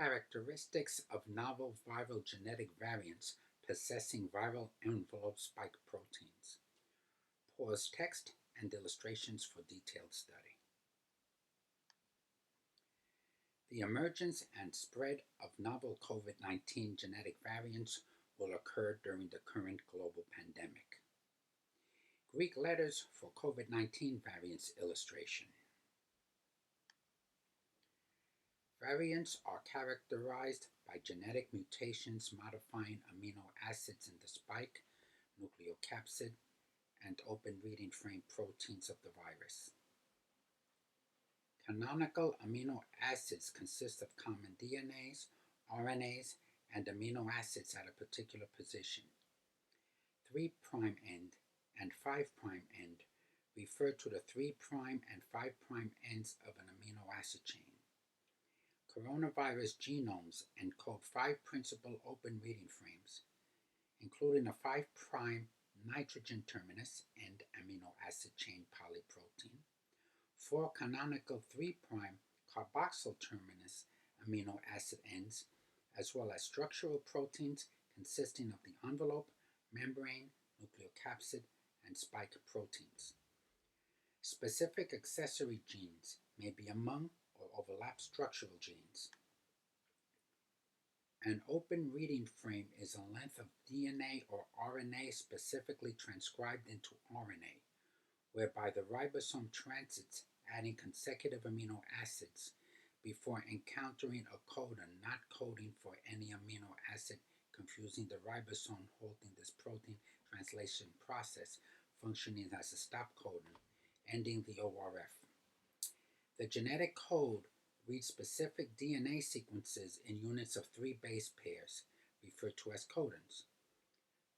Characteristics of novel viral genetic variants possessing viral envelope spike proteins. Pause text and illustrations for detailed study. The emergence and spread of novel COVID-19 genetic variants will occur during the current global pandemic. Greek letters for COVID-19 variants illustration. Variants are characterized by genetic mutations modifying amino acids in the spike, nucleocapsid, and open reading frame proteins of the virus. Canonical amino acids consist of common DNAs, RNAs, and amino acids at a particular position. 3' end and 5' end refer to the 3' and 5' ends of an amino acid chain. Coronavirus genomes encode 5 principal open reading frames, including a 5' nitrogen terminus and amino acid chain polyprotein, 4 canonical 3' carboxyl terminus amino acid ends, as well as structural proteins consisting of the envelope, membrane, nucleocapsid, and spike proteins. Specific accessory genes may be among or overlap structural genes. An open reading frame is a length of DNA or RNA specifically transcribed into RNA, whereby the ribosome transits adding consecutive amino acids before encountering a codon not coding for any amino acid, confusing the ribosome holding this protein translation process, functioning as a stop codon, ending the ORF. The genetic code reads specific DNA sequences in units of 3 base pairs, referred to as codons.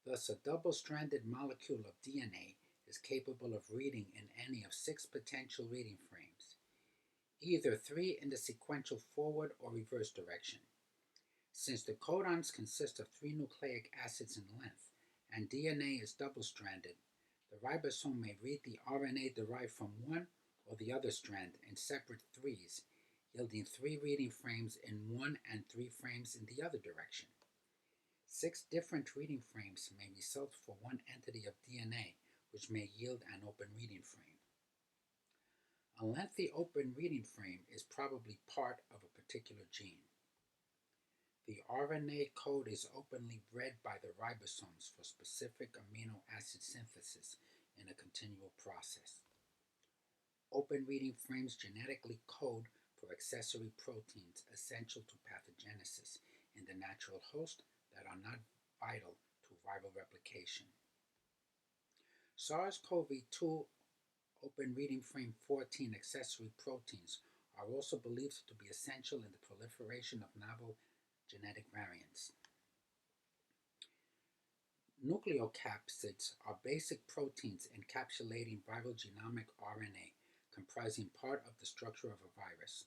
Thus, a double-stranded molecule of DNA is capable of reading in any of 6 potential reading frames, either 3 in the sequential forward or reverse direction. Since the codons consist of 3 nucleic acids in length and DNA is double-stranded, the ribosome may read the RNA derived from one or the other strand in separate 3s, yielding 3 reading frames in one and 3 frames in the other direction. 6 different reading frames may result for one entity of DNA, which may yield an open reading frame. A lengthy open reading frame is probably part of a particular gene. The RNA code is openly read by the ribosomes for specific amino acid synthesis in a continual process. Open reading frames genetically code for accessory proteins essential to pathogenesis in the natural host that are not vital to viral replication. SARS-CoV-2 open reading frame 14 accessory proteins are also believed to be essential in the proliferation of novel genetic variants. Nucleocapsids are basic proteins encapsulating viral genomic RNA, comprising part of the structure of a virus.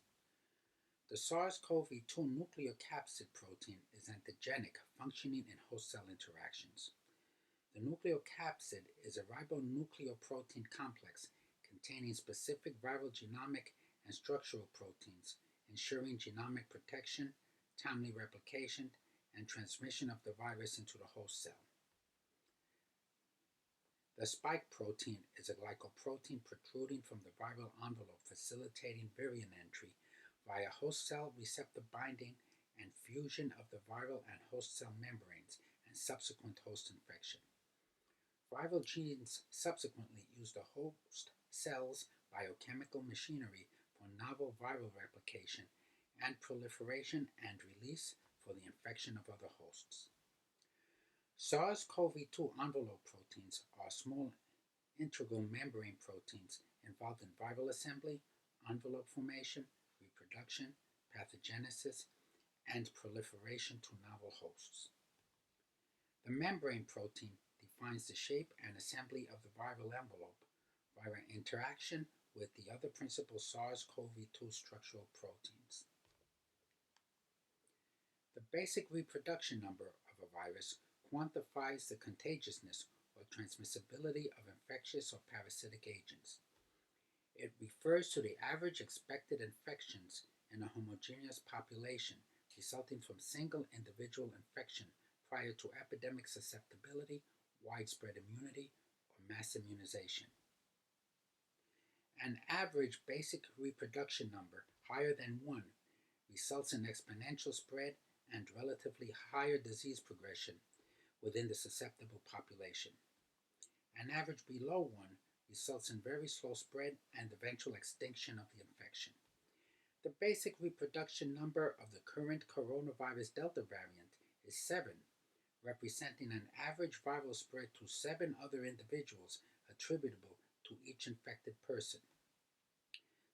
The SARS-CoV-2 nucleocapsid protein is antigenic, functioning in host cell interactions. The nucleocapsid is a ribonucleoprotein complex containing specific viral genomic and structural proteins, ensuring genomic protection, timely replication, and transmission of the virus into the host cell. The spike protein is a glycoprotein protruding from the viral envelope, facilitating virion entry via host cell receptor binding and fusion of the viral and host cell membranes and subsequent host infection. Viral genes subsequently use the host cell's biochemical machinery for novel viral replication and proliferation and release for the infection of other hosts. SARS-CoV-2 envelope proteins are small integral membrane proteins involved in viral assembly, envelope formation, reproduction, pathogenesis, and proliferation to novel hosts. The membrane protein defines the shape and assembly of the viral envelope via interaction with the other principal SARS-CoV-2 structural proteins. The basic reproduction number of a virus quantifies the contagiousness or transmissibility of infectious or parasitic agents. It refers to the average expected infections in a homogeneous population resulting from single individual infection prior to epidemic susceptibility, widespread immunity, or mass immunization. An average basic reproduction number higher than 1 results in exponential spread and relatively higher disease progression within the susceptible population. An average below 1 results in very slow spread and eventual extinction of the infection. The basic reproduction number of the current coronavirus Delta variant is 7, representing an average viral spread to 7 other individuals attributable to each infected person.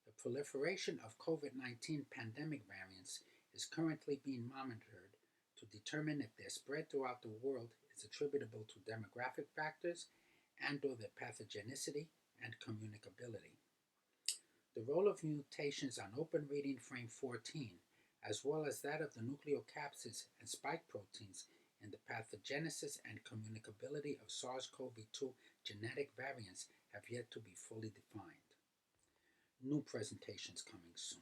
The proliferation of COVID-19 pandemic variants is currently being monitored to determine if their spread throughout the world is attributable to demographic factors and/or their pathogenicity and communicability. The role of mutations on open reading frame 14, as well as that of the nucleocapsids and spike proteins in the pathogenesis and communicability of SARS-CoV-2 genetic variants have yet to be fully defined. New presentations coming soon.